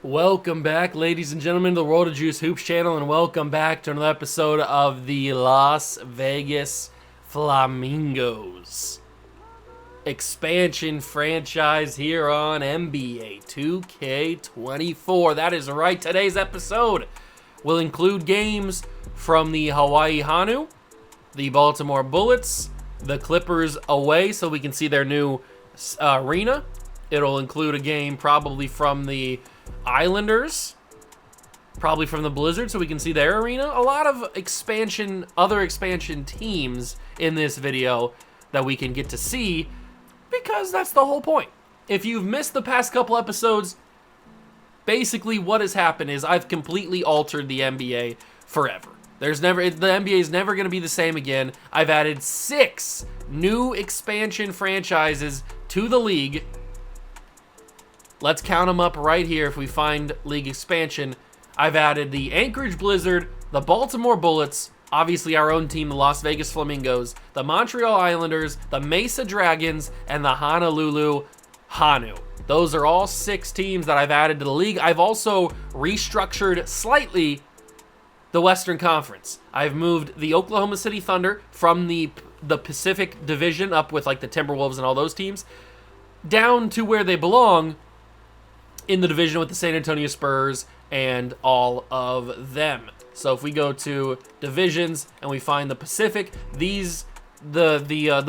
Welcome back, ladies and gentlemen, to the World of Juice Hoops channel, and welcome back to another episode of the Las Vegas Flamingos expansion franchise here on NBA 2K24. That is right. Today's episode will include games from the Hawaii Hanu, the Baltimore Bullets, the Clippers away so we can see their new arena. It'll include a game probably from the Islanders, probably from the Blizzard, so we can see their arena. A lot of other expansion teams in this video that we can get to see, because that's the whole point. If you've missed the past couple episodes, basically what has happened is I've completely altered the NBA forever. The NBA is never going to be the same again. I've added 6 new expansion franchises to the league. Let's count them up right here if we find league expansion. I've added the Anchorage Blizzard, the Baltimore Bullets, obviously our own team, the Las Vegas Flamingos, the Montreal Islanders, the Mesa Dragons, and the Honolulu Hanu. Those are all 6 teams that I've added to the league. I've also restructured slightly the Western Conference. I've moved the Oklahoma City Thunder from the Pacific Division up with like the Timberwolves and all those teams down to where they belong, in the division with the San Antonio Spurs and all of them. So if we go to divisions and we find the Pacific, the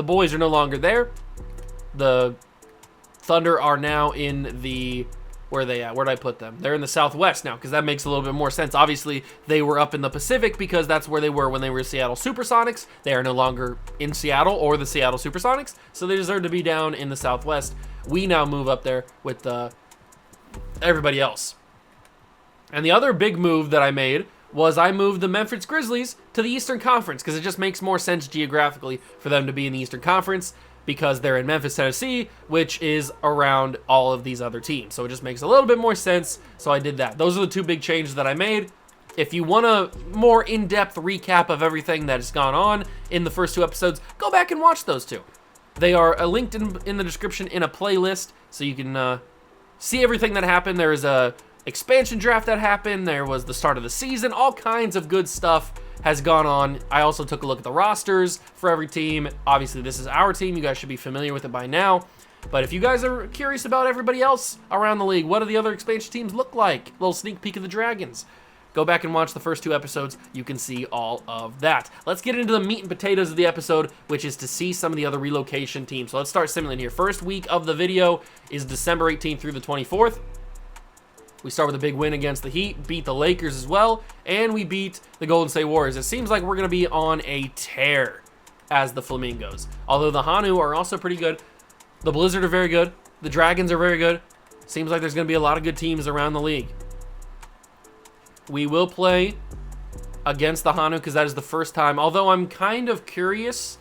boys are no longer there. The Thunder are now in the, where are they at? Where did I put them? They're in the Southwest now, because that makes a little bit more sense. Obviously, they were up in the Pacific because that's where they were when they were Seattle Supersonics. They are no longer in Seattle or the Seattle Supersonics, so they deserve to be down in the Southwest. We now move up there with everybody else. And the other big move that I made was I moved the Memphis Grizzlies to the Eastern Conference, because it just makes more sense geographically for them to be in the Eastern Conference, because they're in Memphis, Tennessee, which is around all of these other teams. So it just makes a little bit more sense, so I did that. Those are the 2 big changes that I made. If you want a more in-depth recap of everything that has gone on in the first 2 episodes, go back and watch those 2. They are linked in the description in a playlist, so you can see everything that happened. There was a expansion draft that happened. There was the start of the season. All kinds of good stuff has gone on. I also took a look at the rosters for every team. Obviously, this is our team. You guys should be familiar with it by now. But if you guys are curious about everybody else around the league, what do the other expansion teams look like? A little sneak peek of the Dragons. Go back and watch the first 2 episodes. You can see all of that. Let's get into the meat and potatoes of the episode, which is to see some of the other relocation teams. So let's start simulating here. First week of the video is December 18th through the 24th. We start with a big win against the Heat, beat the Lakers as well, and we beat the Golden State Warriors. It seems like we're going to be on a tear as the Flamingos. Although the Hanu are also pretty good. The Blizzard are very good. The Dragons are very good. Seems like there's going to be a lot of good teams around the league. We will play against the Hanu because that is the first time. Although I'm kind of curious,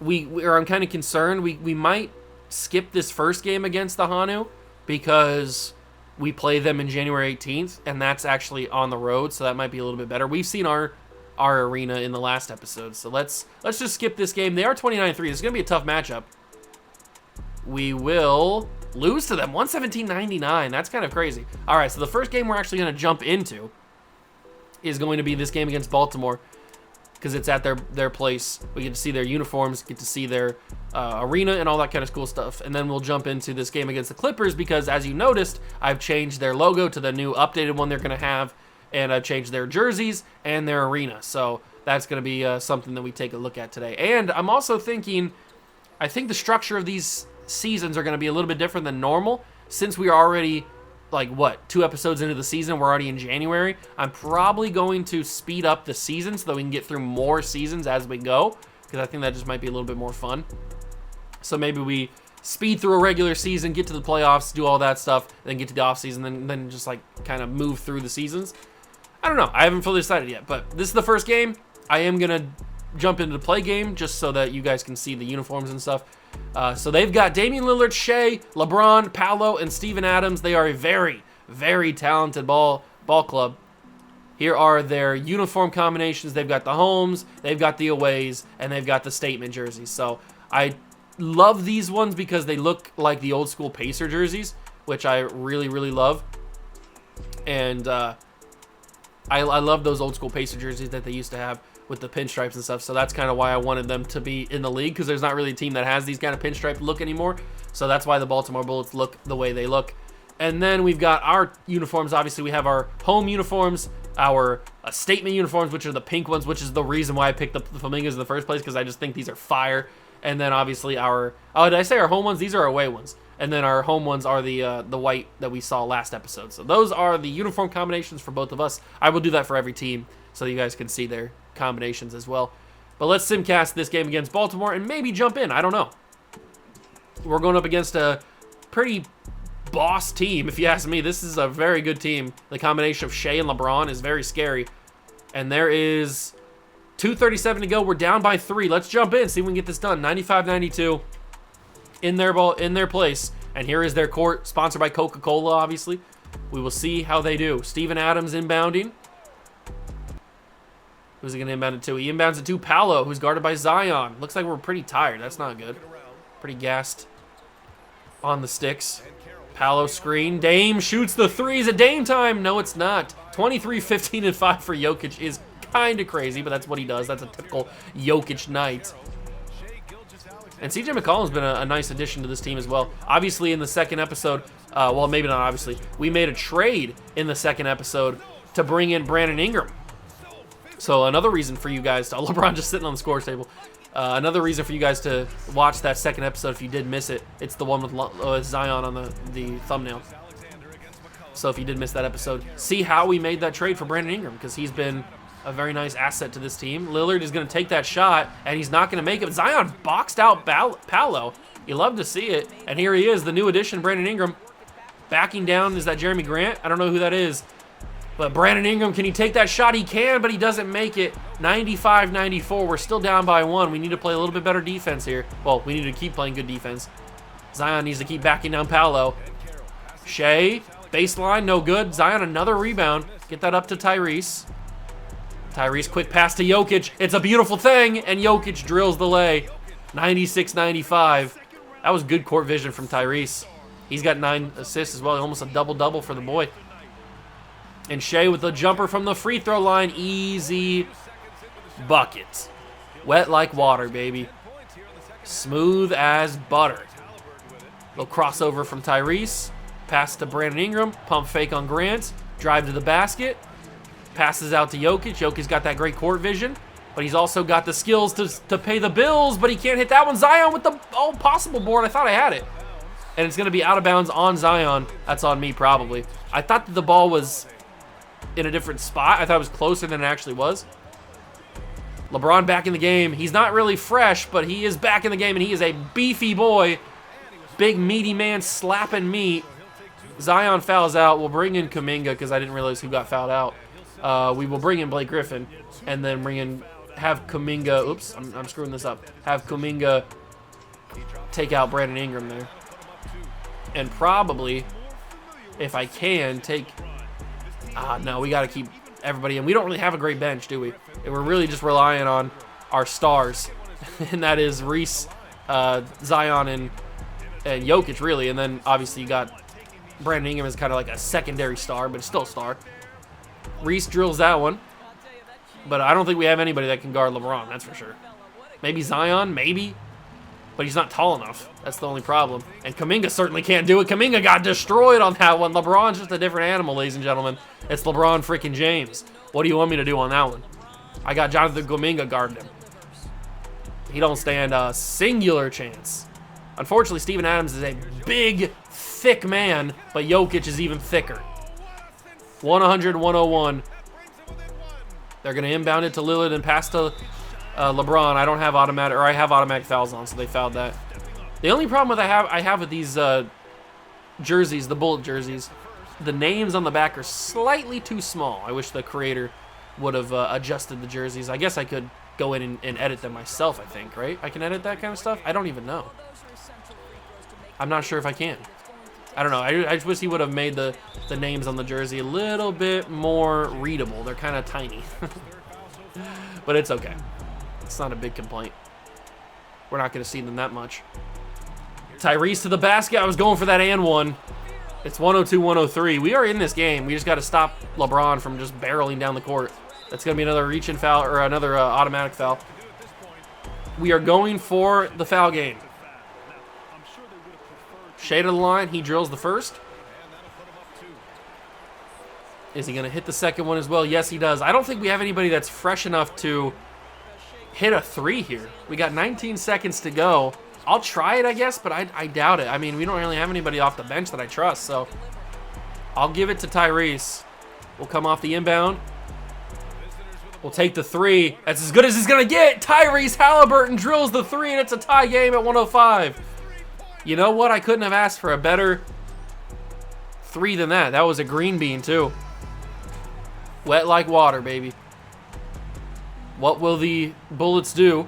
I'm kind of concerned. We might skip this first game against the Hanu because we play them in January 18th, and that's actually on the road, so that might be a little bit better. We've seen our arena in the last episode, so let's just skip this game. They are 29-3. This is going to be a tough matchup. We will lose to them, 117-99. That's kind of crazy. All right, so the first game we're actually going to jump into is going to be this game against Baltimore, because it's at their place. We get to see their uniforms, get to see their arena and all that kind of cool stuff. And then we'll jump into this game against the Clippers, because as you noticed, I've changed their logo to the new updated one they're going to have, and I've changed their jerseys and their arena. So that's going to be something that we take a look at today. And I'm also thinking, I think the structure of these seasons are going to be a little bit different than normal, since we are already, like, 2 episodes into the season. We're already in January. I'm probably going to speed up the season so that we can get through more seasons as we go, because I think that just might be a little bit more fun. So maybe we speed through a regular season, get to the playoffs, do all that stuff, then get to the offseason, then just like kind of move through the seasons. I don't know. I haven't fully decided yet, but this is the first game. I am going to jump into the play game just so that you guys can see the uniforms and stuff. So they've got Damian Lillard, Shea, LeBron, Paolo, and Steven Adams. They are a very, very talented ball club. Here are their uniform combinations. They've got the homes, they've got the aways, and they've got the statement jerseys. So I love these ones because they look like the old school Pacer jerseys, which I really, really love. And I love those old school Pacer jerseys that they used to have with the pinstripes and stuff. So that's kind of why I wanted them to be in the league, because there's not really a team that has these kind of pinstripe look anymore. So that's why the Baltimore Bullets look the way they look. And then we've got our uniforms. Obviously, we have our home uniforms, our statement uniforms, which are the pink ones, which is the reason why I picked up the Flamingos in the first place, because I just think these are fire. And then obviously our, oh, did I say our home ones? These are our away ones. And then our home ones are the white that we saw last episode. So those are the uniform combinations for both of us. I will do that for every team so you guys can see their combinations as well. But let's simcast this game against Baltimore and maybe jump in. I don't know. We're going up against a pretty boss team, if you ask me. This is a very good team. The combination of Shea and LeBron is very scary. And there is 2:37 to go. We're down by 3. Let's jump in, see if we can get this done. 95-92 in their place. And here is their court, sponsored by Coca-Cola, obviously. We will see how they do. Steven Adams inbounding. Who's he going to inbound it to? He inbounds it to Paolo, who's guarded by Zion. Looks like we're pretty tired. That's not good. Pretty gassed on the sticks. Paolo screen. Dame shoots the 3. Is it Dame time? No, it's not. 23, 15, and 5 for Jokic is kind of crazy, but that's what he does. That's a typical Jokic night. And CJ McCollum's been a nice addition to this team as well. Obviously, in the second episode, well, maybe not obviously, we made a trade in the second episode to bring in Brandon Ingram. So another reason for you guys to, LeBron just sitting on the score table. Another reason for you guys to watch that second episode if you did miss it. It's the one with Zion on the thumbnail. So if you did miss that episode, see how we made that trade for Brandon Ingram, because he's been a very nice asset to this team. Lillard is going to take that shot, and he's not going to make it. Zion boxed out Paolo. You love to see it. And here he is, the new addition, Brandon Ingram. Backing down, is that Jeremy Grant? I don't know who that is. But Brandon Ingram, can he take that shot? He can, but he doesn't make it. 95-94. We're still down by 1. We need to play a little bit better defense here. Well, we need to keep playing good defense. Zion needs to keep backing down Paolo. Shea, baseline, no good. Zion, another rebound. Get that up to Tyrese. Tyrese, quick pass to Jokic. It's a beautiful thing, and Jokic drills the lay. 96-95. That was good court vision from Tyrese. He's got 9 assists as well. Almost a double-double for the boy. And Shea with the jumper from the free throw line. Easy bucket. Wet like water, baby. Smooth as butter. Little crossover from Tyrese. Pass to Brandon Ingram. Pump fake on Grant. Drive to the basket. Passes out to Jokic. Jokic's got that great court vision, but he's also got the skills to pay the bills, but he can't hit that one. Zion with the all possible board. I thought I had it. And it's going to be out of bounds on Zion. That's on me, probably. I thought that the ball was in a different spot. I thought it was closer than it actually was. LeBron back in the game. He's not really fresh, but he is back in the game, and he is a beefy boy. Big, meaty man slapping meat. Zion fouls out. We'll bring in Kuminga because I didn't realize who got fouled out. We will bring in Blake Griffin and then have Kuminga. Oops, I'm screwing this up. Have Kuminga take out Brandon Ingram there. And probably, if I can, take. No, we got to keep everybody in. We don't really have a great bench, do we? We're really just relying on our stars, and that is Reese, Zion, and Jokic, really. And then obviously you got Brandon Ingram as kind of like a secondary star, but it's still a star. Reese drills that one, but I don't think we have anybody that can guard LeBron, that's for sure. Maybe Zion, maybe, but he's not tall enough. That's the only problem. And Kuminga certainly can't do it. Kuminga got destroyed on that one. LeBron's just a different animal, ladies and gentlemen. It's LeBron freaking James. What do you want me to do on that one? I got Jonathan Kuminga guarding him. He don't stand a singular chance. Unfortunately, Steven Adams is a big, thick man, but Jokic is even thicker. 100-101. They're going to inbound it to Lillard and pass to LeBron. I don't have automatic, or I have automatic fouls on, so they fouled that. The only problem I have with these jerseys, the Bullet jerseys, the names on the back are slightly too small. I wish the creator would have adjusted the jerseys. I guess I could go in and edit them myself, I think, right? I can edit that kind of stuff? I don't even know. I'm not sure if I can. I don't know. I just wish he would have made the names on the jersey a little bit more readable. They're kind of tiny. But it's okay. It's not a big complaint. We're not going to see them that much. Tyrese to the basket. I was going for that and one. It's 102-103. We are in this game. We just got to stop LeBron from just barreling down the court. That's going to be another reach-in foul or another automatic foul. We are going for the foul game. Shade of the line. He drills the first. Is he going to hit the second one as well? Yes, he does. I don't think we have anybody that's fresh enough to hit a three here. We got 19 seconds to go. I'll try it, I guess, but I doubt it. I mean, we don't really have anybody off the bench that I trust, so I'll give it to Tyrese. We'll come off the inbound. We'll take the three. That's as good as he's going to get. Tyrese Halliburton drills the three, and it's a tie game at 105. You know what? I couldn't have asked for a better three than that. That was a green bean, too. Wet like water, baby. What will the Bullets do?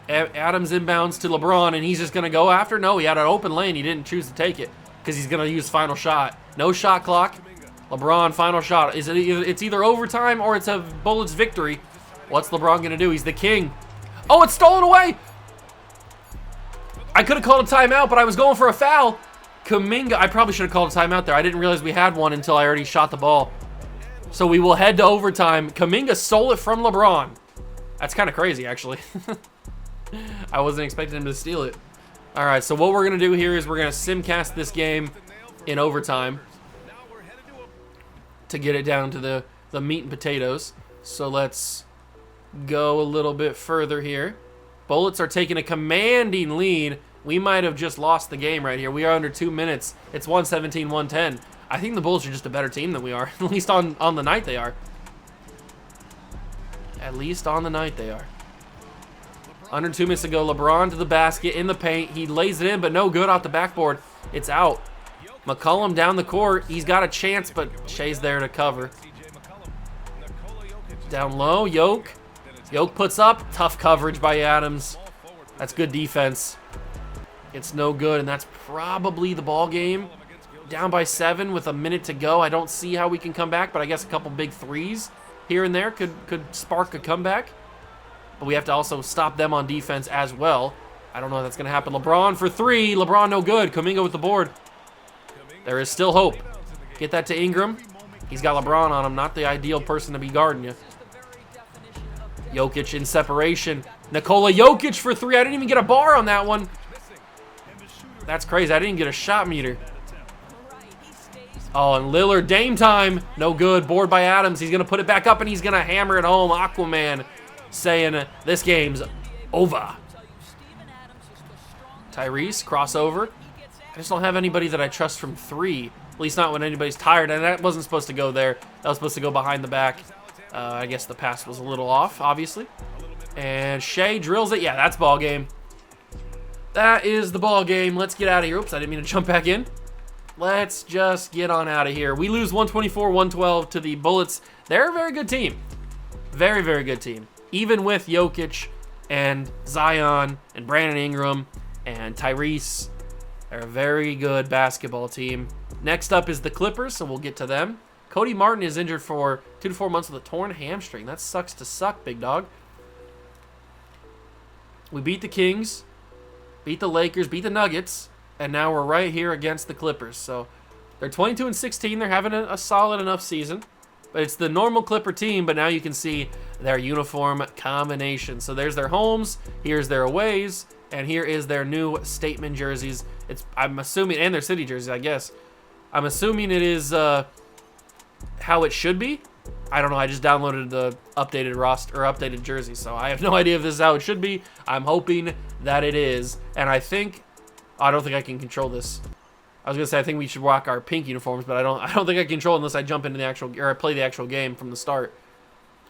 Adams inbounds to LeBron, and he's just going to go after? No, he had an open lane. He didn't choose to take it because he's going to use final shot. No shot clock. LeBron, final shot. It's either overtime or it's a Bullets victory. What's LeBron going to do? He's the king. Oh, it's stolen away. I could have called a timeout, but I was going for a foul. Kuminga, I probably should have called a timeout there. I didn't realize we had one until I already shot the ball. So we will head to overtime. Kuminga stole it from LeBron. That's kind of crazy, actually. I wasn't expecting him to steal it. All right, so what we're going to do here is we're going to simcast this game in overtime to get it down to the meat and potatoes. So let's go a little bit further here. Bullets are taking a commanding lead. We might have just lost the game right here. We are under 2 minutes. It's 117-110. I think the Bulls are just a better team than we are. At least on the night they are. At least on the night they are. Under 2 minutes to go. LeBron to the basket in the paint. He lays it in, but no good off the backboard. It's out. McCollum down the court. He's got a chance, but Shea's there to cover. Down low, Yoke. Yoke puts up. Tough coverage by Adams. That's good defense. It's no good, and that's probably the ball game. Down by 7 with a minute to go. I don't see how we can come back, but I guess a couple big threes here and there could spark a comeback. But we have to also stop them on defense as well. I don't know if that's going to happen. LeBron for three. LeBron no good. Kuminga with the board. There is still hope. Get that to Ingram. He's got LeBron on him. Not the ideal person to be guarding you. Jokic in separation. Nikola Jokic for three. I didn't even get a bar on that one. That's crazy. I didn't get a shot meter. Oh, and Lillard, Dame time. No good. Board by Adams. He's going to put it back up, and he's going to hammer it home. Aquaman saying this game's over. Tyrese, crossover. I just don't have anybody that I trust from three. At least not when anybody's tired. And that wasn't supposed to go there. That was supposed to go behind the back. I guess the pass was a little off, obviously. And Shea drills it. Yeah, that's ball game. That is the ball game. Let's get out of here. Oops, I didn't mean to jump back in. Let's just get on out of here. We lose 124-112 to the Bullets. They're a very good team. Very, very good team. Even with Jokic and Zion and Brandon Ingram and Tyrese, they're a very good basketball team. Next up is the Clippers, so we'll get to them. Cody Martin is injured for 2 to 4 months with a torn hamstring. That sucks to suck, big dog. We beat the Kings, beat the Lakers, beat the Nuggets, and now we're right here against the Clippers. So they're 22-16. They're having a solid enough season. But it's the normal Clipper team, but now you can see their uniform combination. So there's their homes, here's their aways, and here is their new statement jerseys. I'm assuming, and their city jerseys, I guess. I'm assuming it is how it should be. I don't know. I just downloaded the updated roster or updated jersey, so I have no idea if this is how it should be. I'm hoping that it is, and I don't think I can control this. I was gonna say I think we should rock our pink uniforms, but I don't think I can control it unless I jump into the actual or I play the actual game from the start.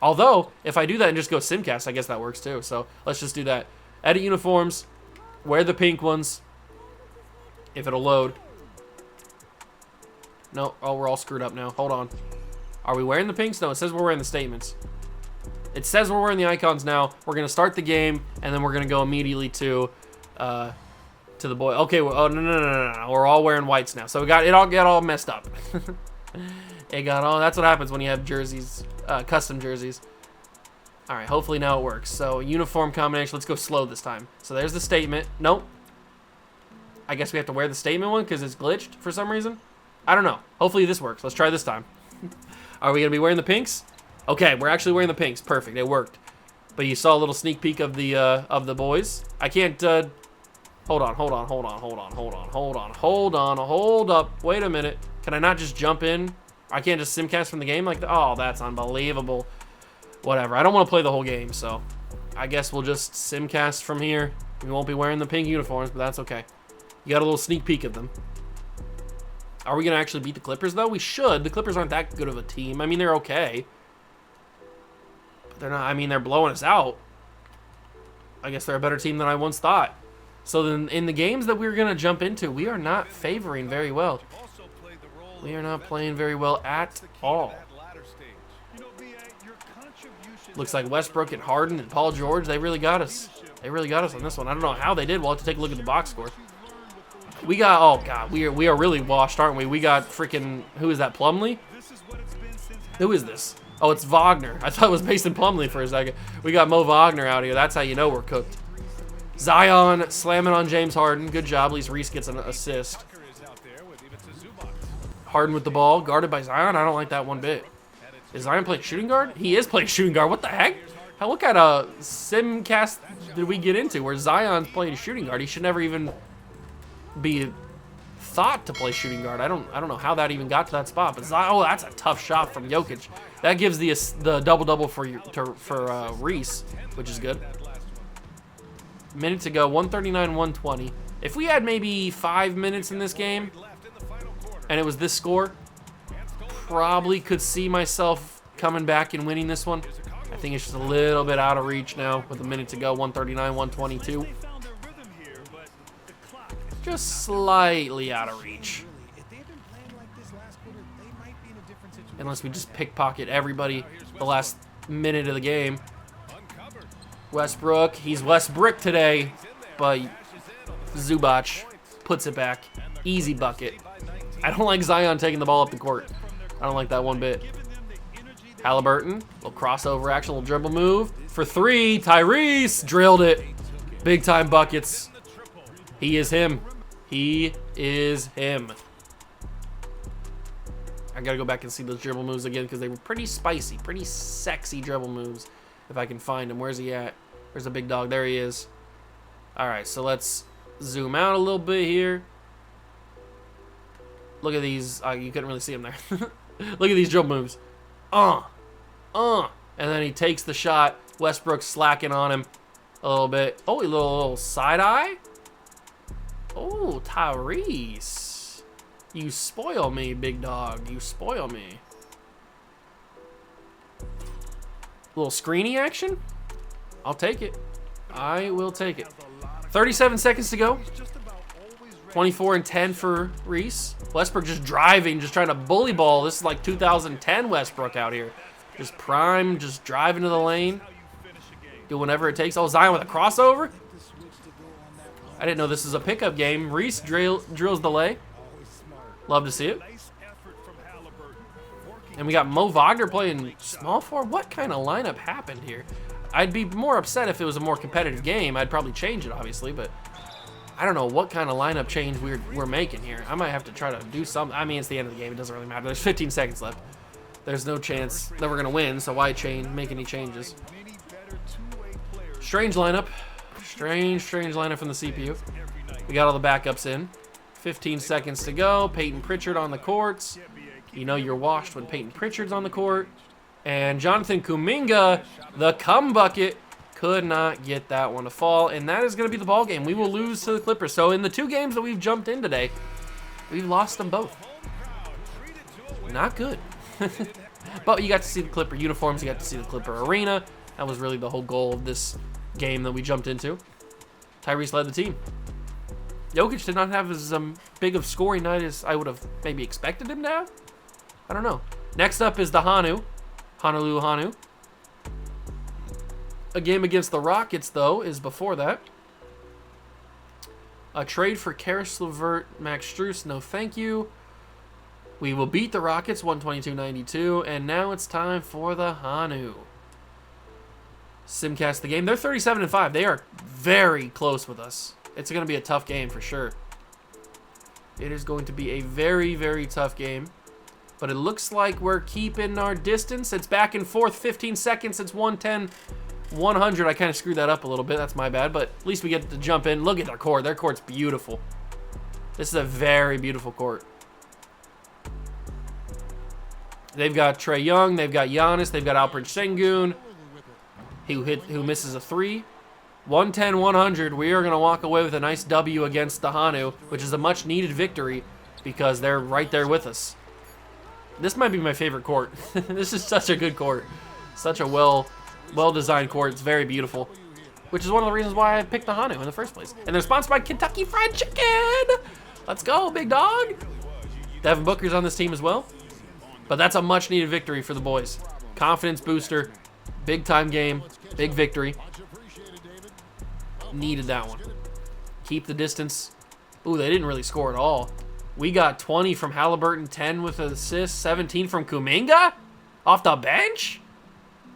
Although if I do that and just go simcast, I guess that works too. So let's just do that. Edit uniforms, wear the pink ones. If it'll load. No, oh, we're all screwed up now. Hold on. Are we wearing the pinks? No, it says we're wearing the statements. It says we're wearing the icons now. We're gonna start the game and then we're gonna go immediately to the boy. Okay, well, oh no. We're all wearing whites now. So it all got messed up. That's what happens when you have jerseys, custom jerseys. All right, hopefully now it works. So uniform combination, let's go slow this time. So there's the statement. Nope. I guess we have to wear the statement one because it's glitched for some reason. I don't know. Hopefully this works. Let's try this time. Are we going to be wearing the pinks? Okay, we're actually wearing the pinks. Perfect. It worked. But you saw a little sneak peek of the boys. I can't... hold on. Hold up. Wait a minute. Can I not just jump in? I can't just simcast from the game like that? Oh, that's unbelievable. Whatever. I don't want to play the whole game, so I guess we'll just simcast from here. We won't be wearing the pink uniforms, but that's okay. You got a little sneak peek of them. Are we going to actually beat the Clippers, though? We should. The Clippers aren't that good of a team. I mean, they're okay. But they're not. I mean, they're blowing us out. I guess they're a better team than I once thought. So then in the games that we're going to jump into, we are not favoring very well. We are not playing very well at all. Looks like Westbrook and Harden and Paul George, they really got us. They really got us on this one. I don't know how they did. We'll have to take a look at the box score. We got, oh God, we are really washed, aren't we? We got freaking, who is that, Plumlee? Who is this? Oh, it's Wagner. I thought it was Mason Plumlee for a second. We got Mo Wagner out here. That's how you know we're cooked. Zion slamming on James Harden. Good job. At least Reese gets an assist. Harden with the ball, guarded by Zion. I don't like that one bit. Is Zion playing shooting guard? He is playing shooting guard. What the heck? What kind of simcast did we get into where Zion's playing shooting guard? He should never even be thought to play shooting guard. I don't know how that even got to that spot. But Zion, oh, that's a tough shot from Jokic. That gives the double-double for Reese, which is good. Minute to go, 139, 120. If we had maybe 5 minutes in this game, and it was this score, probably could see myself coming back and winning this one. I think it's just a little bit out of reach now with a minute to go, 139, 122. Just slightly out of reach. Unless we just pickpocket everybody the last minute of the game. Westbrook, he's Westbrook today, but Zubac puts it back. Easy bucket. I don't like Zion taking the ball up the court. I don't like that one bit. Halliburton, little crossover action, little dribble move. For three, Tyrese drilled it. Big time buckets. He is him. He is him. I gotta go back and see those dribble moves again because they were pretty spicy, pretty sexy dribble moves. If I can find him. Where's he at? Where's the big dog? There he is. All right, so let's zoom out a little bit here. Look at these. You couldn't really see him there. Look at these dribble moves. And then he takes the shot. Westbrook slacking on him a little bit. Oh, a little side eye. Oh, Tyrese. You spoil me, big dog. You spoil me. Little screeny action. I'll take it. I will take it. 37 seconds to go. 24 and 10 for Reese. Westbrook just driving, just trying to bully ball. This is like 2010 Westbrook out here. Just prime, just driving to the lane. Do whatever it takes. Oh, Zion with a crossover. I didn't know this is a pickup game. Reese drills the lay. Love to see it. And we got Mo Wagner playing small forward. What kind of lineup happened here? I'd be more upset if it was a more competitive game. I'd probably change it, obviously, but I don't know what kind of lineup change we're making here. I might have to try to do something. I mean, it's the end of the game. It doesn't really matter. There's 15 seconds left. There's no chance that we're going to win, so why make any changes? Strange lineup. Strange lineup from the CPU. We got all the backups in. 15 seconds to go. Peyton Pritchard on the courts. You know you're washed when Peyton Pritchard's on the court. And Jonathan Kuminga, the cum bucket, could not get that one to fall. And that is going to be the ball game. We will lose to the Clippers. So in the two games that we've jumped in today, we've lost them both. Not good. But you got to see the Clipper uniforms. You got to see the Clipper arena. That was really the whole goal of this game that we jumped into. Tyrese led the team. Jokic did not have as big of scoring night as I would have maybe expected him to have. I don't know. Next up is the Honolulu Hanu. A game against the Rockets, though, is before that. A trade for Karis LeVert, Max Strus, no thank you. We will beat the Rockets 122-92, and now it's time for the Hanu. Simcast the game. They're 37-5. They are very close with us. It's going to be a tough game for sure. It is going to be a very, very tough game. But it looks like we're keeping our distance. It's back and forth, 15 seconds. It's 110, 100. I kind of screwed that up a little bit. That's my bad. But at least we get to jump in. Look at their court. Their court's beautiful. This is a very beautiful court. They've got Trae Young. They've got Giannis. They've got Alperen Sengun, who misses a three. 110, 100. We are going to walk away with a nice W against the Hanu, which is a much-needed victory because they're right there with us. This might be my favorite court. This is such a good court. Such a well-designed court. It's very beautiful, which is one of the reasons why I picked the Hanu in the first place. And they're sponsored by Kentucky Fried Chicken. Let's go, big dog. Devin Booker's on this team as well. But that's a much-needed victory for the boys. Confidence booster, big-time game, big victory. Needed that one. Keep the distance. Ooh, they didn't really score at all. We got 20 from Halliburton, 10 with an assist, 17 from Kuminga off the bench.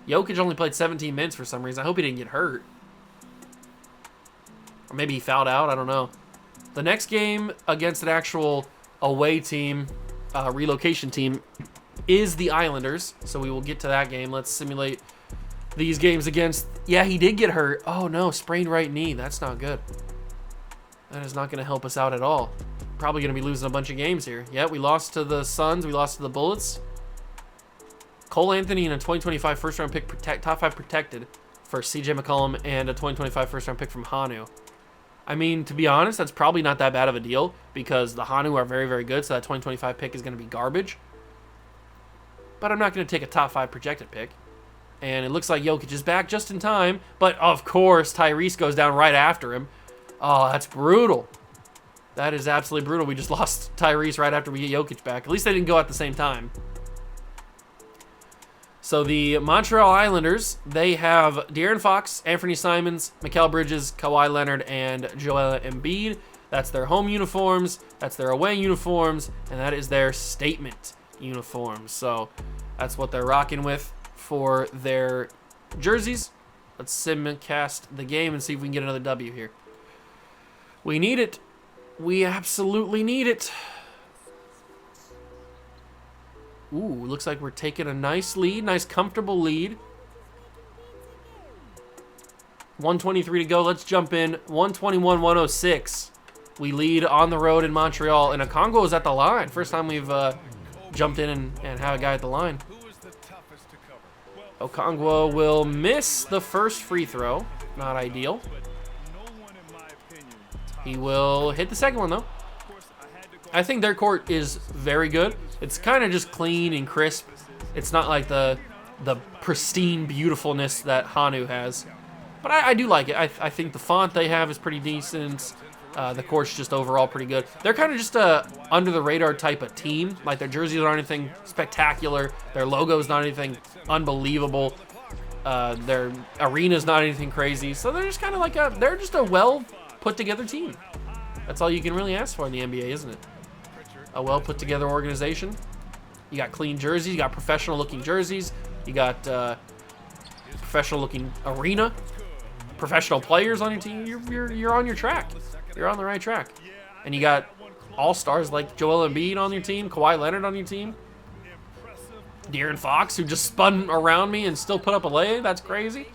Jokic only played 17 minutes for some reason. I hope he didn't get hurt. Or maybe he fouled out. I don't know. The next game against an actual away team, relocation team, is the Islanders. So we will get to that game. Let's simulate these games against... Yeah, he did get hurt. Oh, no. Sprained right knee. That's not good. That is not going to help us out at all. Probably going to be losing a bunch of games here. Yeah, we lost to the Suns. We lost to the Bullets. Cole Anthony and a 2025 first-round pick, top 5 protected for CJ McCollum, and a 2025 first-round pick from Hanu. I mean, to be honest, that's probably not that bad of a deal because the Hanu are very, very good, so that 2025 pick is going to be garbage. But I'm not going to take a top 5 projected pick. And it looks like Jokic is back just in time, but of course, Tyrese goes down right after him. Oh, that's brutal. That is absolutely brutal. We just lost Tyrese right after we get Jokic back. At least they didn't go at the same time. So the Montreal Islanders, they have De'Aaron Fox, Anthony Simons, Mikal Bridges, Kawhi Leonard, and Joel Embiid. That's their home uniforms. That's their away uniforms. And that is their statement uniforms. So that's what they're rocking with for their jerseys. Let's simcast the game and see if we can get another W here. We need it. We absolutely need it. Ooh, looks like we're taking a nice lead, nice comfortable lead. 123 to go. Let's jump in. 121-106. We lead on the road in Montreal, and Okongwu is at the line. First time we've jumped in and have a guy at the line. Okongwu will miss the first free throw. Not ideal. He will hit the second one, though. I think their court is very good. It's kind of just clean and crisp. It's not like the pristine beautifulness that Hanu has. But I do like it. I think the font they have is pretty decent. The court's just overall pretty good. They're kind of just a under-the-radar type of team. Like, their jerseys aren't anything spectacular. Their logo's not anything unbelievable. Their arena's not anything crazy. So they're just kind of like they're just a well-put-together team. That's all you can really ask for in the NBA, isn't it? A well-put-together organization. You got clean jerseys. You got professional-looking jerseys. You got professional-looking arena. Professional players on your team. You're on your track. You're on the right track. And you got all-stars like Joel Embiid on your team, Kawhi Leonard on your team, De'Aaron Fox, who just spun around me and still put up a lay. That's crazy.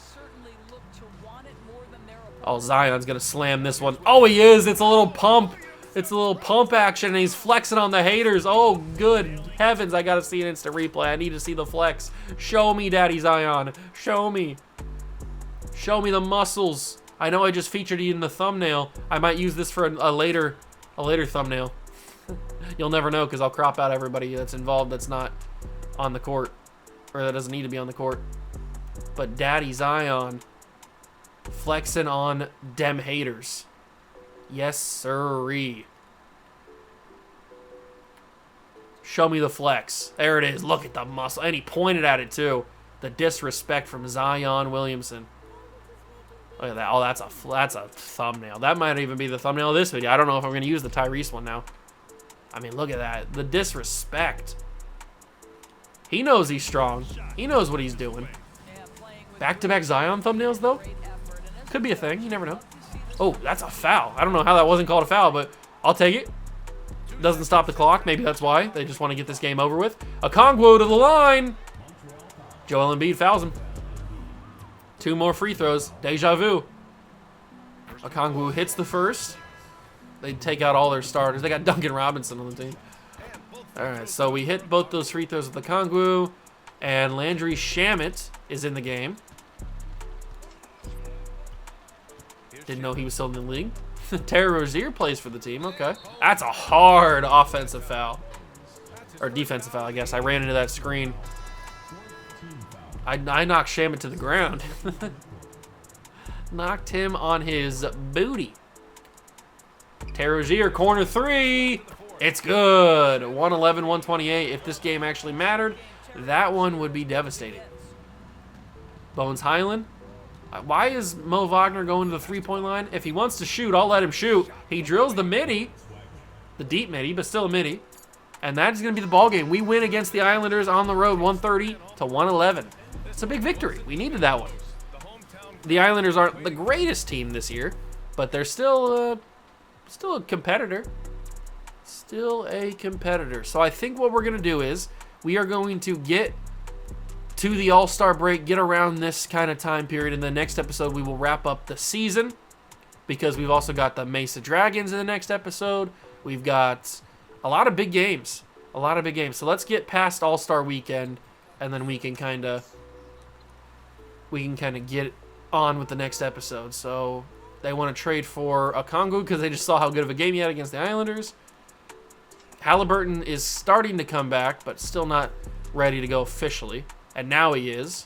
Oh, Zion's going to slam this one. Oh, he is. It's a little pump. It's a little pump action, and he's flexing on the haters. Oh, good heavens. I got to see an instant replay. I need to see the flex. Show me, Daddy Zion. Show me. Show me the muscles. I know I just featured you in the thumbnail. I might use this for a later thumbnail. You'll never know because I'll crop out everybody that's involved that's not on the court or that doesn't need to be on the court. But Daddy Zion flexing on dem haters. Yes, sirree. Show me the flex. There it is. Look at the muscle. And he pointed at it too. The disrespect from Zion Williamson. Look at that. Oh, that's a thumbnail. That might even be the thumbnail of this video. I don't know if I'm going to use the Tyrese one now. I mean, look at that. The disrespect. He knows he's strong. He knows what he's doing. Back-to-back Zion thumbnails, though? Could be a thing. You never know. Oh, that's a foul. I don't know how that wasn't called a foul, but I'll take it. doesn't stop the clock. Maybe that's why. They just want to get this game over with. Okongwu to the line. Joel Embiid fouls him. 2 more free throws. Deja vu. Okongwu hits the first. They take out all their starters. They got Duncan Robinson on the team. All right, so we hit both those free throws with Okongwu, and Landry Shamet is in the game. Didn't know he was still in the league. Terry Rozier plays for the team. Okay. That's a hard offensive foul. Or defensive foul, I guess. I ran into that screen. I knocked Shamet to the ground. Knocked him on his booty. Terry Rozier, corner 3. It's good. 111-128. If this game actually mattered, that one would be devastating. Bones Highland. Why is Mo Wagner going to the 3-point line? If he wants to shoot, I'll let him shoot. He drills the midi. The deep midi, but still a midi. And that's going to be the ball game. We win against the Islanders on the road, 130-111. It's a big victory. We needed that one. The Islanders aren't the greatest team this year, but they're still a competitor. Still a competitor. So I think what we're going to do is we are going to get to the All-Star break, get around this kind of time period. In the next episode, we will wrap up the season because we've also got the Mesa Dragons in the next episode. We've got a lot of big games. A lot of big games. So let's get past All-Star weekend, and then we can kind of get on with the next episode. So they want to trade for Okongwu because they just saw how good of a game he had against the Islanders. Halliburton is starting to come back, but still not ready to go officially. And now he is.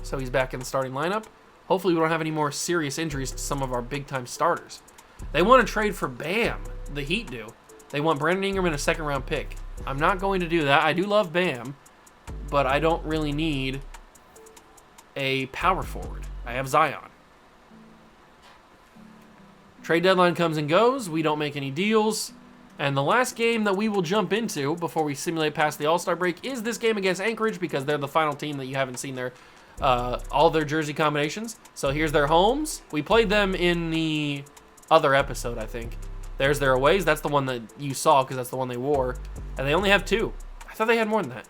So he's back in the starting lineup. Hopefully we don't have any more serious injuries to some of our big-time starters. They want to trade for Bam. The Heat do. They want Brandon Ingram and a second-round pick. I'm not going to do that. I do love Bam, but I don't really need a power forward. I have Zion. Trade deadline comes and goes. We don't make any deals. And the last game that we will jump into before we simulate past the All-Star break is this game against Anchorage because they're the final team that you haven't seen their all their jersey combinations. So here's their homes. We played them in the other episode, I think. There's their aways. That's the one that you saw because that's the one they wore. And they only have 2. I thought they had more than that.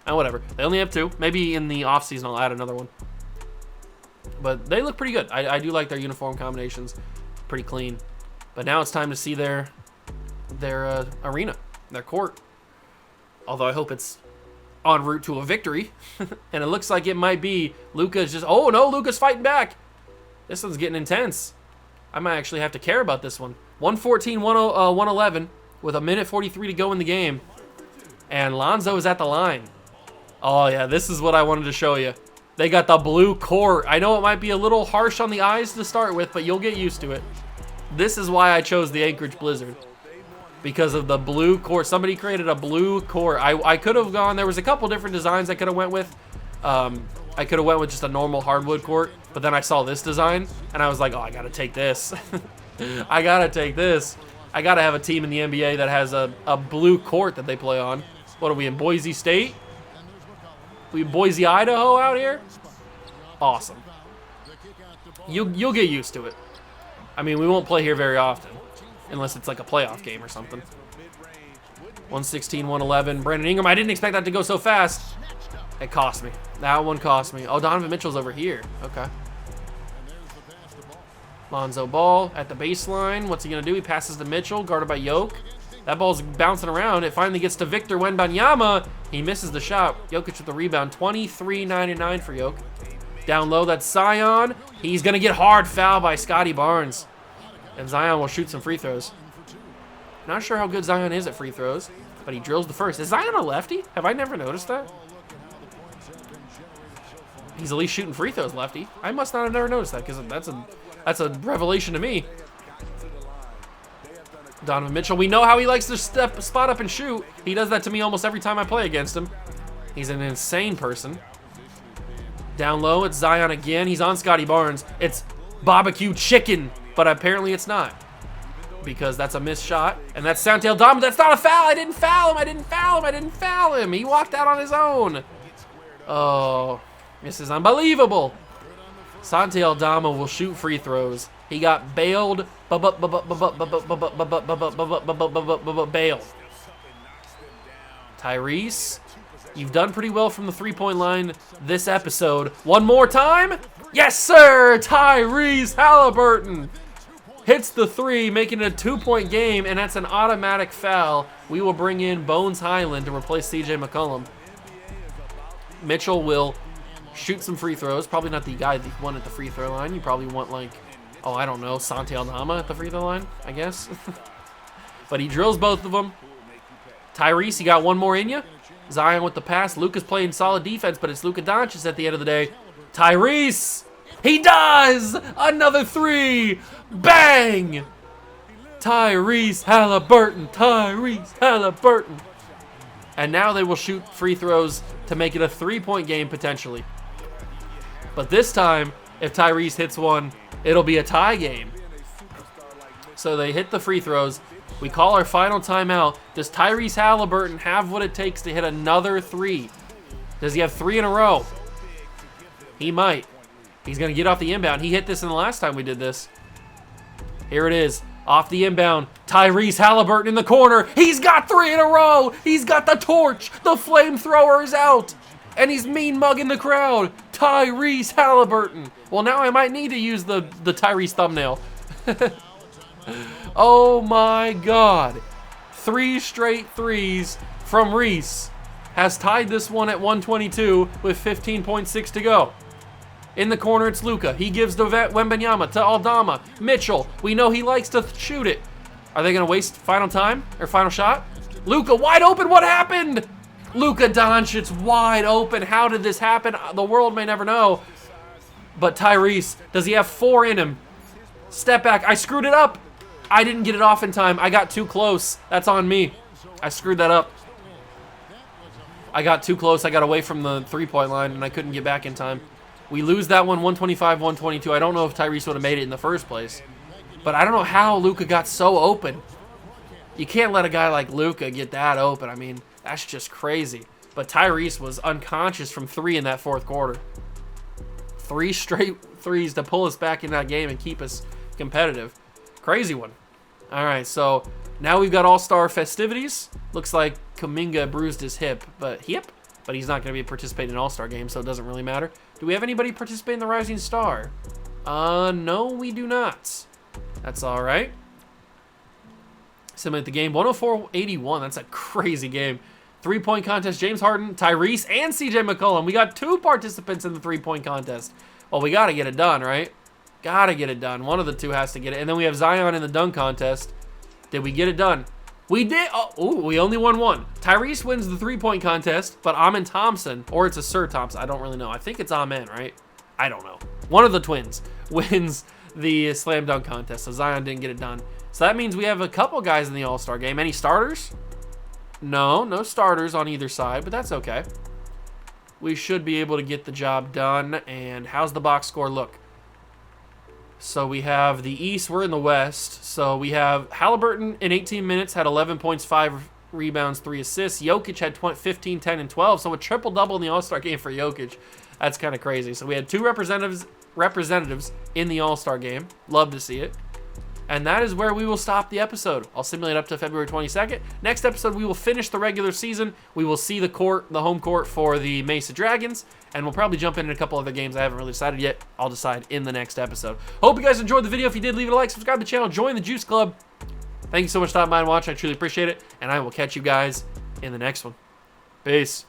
Whatever. They only have 2. Maybe in the offseason I'll add another one. But they look pretty good. I do like their uniform combinations. Pretty clean. But now it's time to see their arena, their court. Although I hope it's en route to a victory. And it looks like it might be. Luka's just... Oh, no, Luka's fighting back. This one's getting intense. I might actually have to care about this one. 114-111 with 1:43 to go in the game. And Lonzo is at the line. Oh, yeah, this is what I wanted to show you. They got the blue court. I know it might be a little harsh on the eyes to start with, but you'll get used to it. This is why I chose the Anchorage Blizzard. Because of the blue court. Somebody created a blue court. I could have gone, there was a couple different designs I could have went with. I could have went with just a normal hardwood court, but then I saw this design, and I was like, oh, I gotta take this. I gotta take this. I gotta have a team in the NBA that has a blue court that they play on. What are we in, Boise State? We Boise, Idaho out here? Awesome. You'll get used to it. I mean, we won't play here very often. Unless it's like a playoff game or something. 116-111. Brandon Ingram. I didn't expect that to go so fast. It cost me. That one cost me. Oh, Donovan Mitchell's over here. Okay. Lonzo Ball at the baseline. What's he going to do? He passes to Mitchell, guarded by Yoke. That ball's bouncing around. It finally gets to Victor Wembanyama. He misses the shot. Jokic with the rebound. 23-99 for Yoke. Down low, that's Zion. He's going to get hard foul by Scotty Barnes. And Zion will shoot some free throws. Not sure how good Zion is at free throws, but he drills the first. Is Zion a lefty? Have I never noticed that? He's at least shooting free throws lefty. I must not have never noticed that because that's a revelation to me. Donovan Mitchell, we know how he likes to spot up and shoot. He does that to me almost every time I play against him. He's an insane person. Down low, it's Zion again. He's on Scotty Barnes. It's barbecue chicken. But apparently it's not. Because that's a missed shot. And that's Santi Aldama. That's not a foul. I didn't foul him. I didn't foul him. I didn't foul him. He walked out on his own. Oh, this is unbelievable. Santi Aldama will shoot free throws. He got bailed. Bailed. Tyrese, you've done pretty well from the three-point line this episode. One more time. Yes, sir. Tyrese Halliburton hits the three, making it a 2-point game, and that's an automatic foul. We will bring in Bones Highland to replace CJ McCollum. Mitchell will shoot some free throws. Probably not the guy that won at the free throw line. You probably want, like, oh, I don't know, Santi Aldama at the free throw line, I guess. But he drills both of them. Tyrese, you got one more in you. Zion with the pass. Luka's playing solid defense, but it's Luka Doncic at the end of the day. Tyrese, he does! Another three! Bang! Tyrese Halliburton, Tyrese Halliburton. And now they will shoot free throws to make it a 3-point game potentially. But this time, if Tyrese hits one, it'll be a tie game. So they hit the free throws. We call our final timeout. Does Tyrese Halliburton have what it takes to hit another three? Does he have 3 in a row? He might. He's going to get off the inbound. He hit this in the last time we did this. Here it is. Off the inbound. Tyrese Halliburton in the corner. He's got 3 in a row. He's got the torch. The flamethrower is out. And he's mean mugging the crowd. Tyrese Halliburton. Well, now I might need to use the Tyrese thumbnail. Oh my God. 3 straight threes from Reese. Has tied this one at 122 with 15.6 to go. In the corner, it's Luka. He gives to Wembanyama, to Aldama. Mitchell, we know he likes to shoot it. Are they going to waste final time or final shot? Luka wide open. What happened? Luka Doncic wide open. How did this happen? The world may never know. But Tyrese, does he have 4 in him? Step back. I screwed it up. I didn't get it off in time. I got too close. That's on me. I screwed that up. I got too close. I got away from the three-point line, and I couldn't get back in time. We lose that one 125-122. I don't know if Tyrese would have made it in the first place. But I don't know how Luka got so open. You can't let a guy like Luka get that open. I mean, that's just crazy. But Tyrese was unconscious from 3 in that fourth quarter. 3 straight threes to pull us back in that game and keep us competitive. Crazy one. All right, so now we've got all-star festivities. Looks like Kuminga bruised his hip, but he's not going to be participating in all-star game, so it doesn't really matter. Do we have anybody participate in the Rising Star? No, we do not. That's all right. Simulate the game. 104-81. That's a crazy game. 3-point contest. James Harden, Tyrese, and CJ McCollum. We got 2 participants in the 3-point contest. Well, we got to get it done, right? Got to get it done. One of the 2 has to get it. And then we have Zion in the dunk contest. Did we get it done? We did. Oh, we only won 1. Tyrese wins the 3-point contest, but Amen Thompson, or it's a Sir Thompson, I don't really know. I think it's Amen, right? I don't know. One of the twins wins the slam dunk contest, so Zion didn't get it done. So that means we have a couple guys in the All-Star game. Any starters? No starters on either side, but that's okay. We should be able to get the job done. And how's the box score look? So we have the East, we're in the West. So we have Halliburton in 18 minutes, had 11 points, 5 rebounds, 3 assists. Jokic had 15, 10, and 12. So a triple-double in the All-Star game for Jokic. That's kind of crazy. So we had 2 representatives in the All-Star game. Love to see it. And that is where we will stop the episode. I'll simulate up to February 22nd. Next episode, we will finish the regular season. We will see the home court for the Mesa Dragons. And we'll probably jump in a couple other games I haven't really decided yet. I'll decide in the next episode. Hope you guys enjoyed the video. If you did, leave it a like, subscribe to the channel, join the Juice Club. Thank you so much for stopping by and watching. I truly appreciate it. And I will catch you guys in the next one. Peace.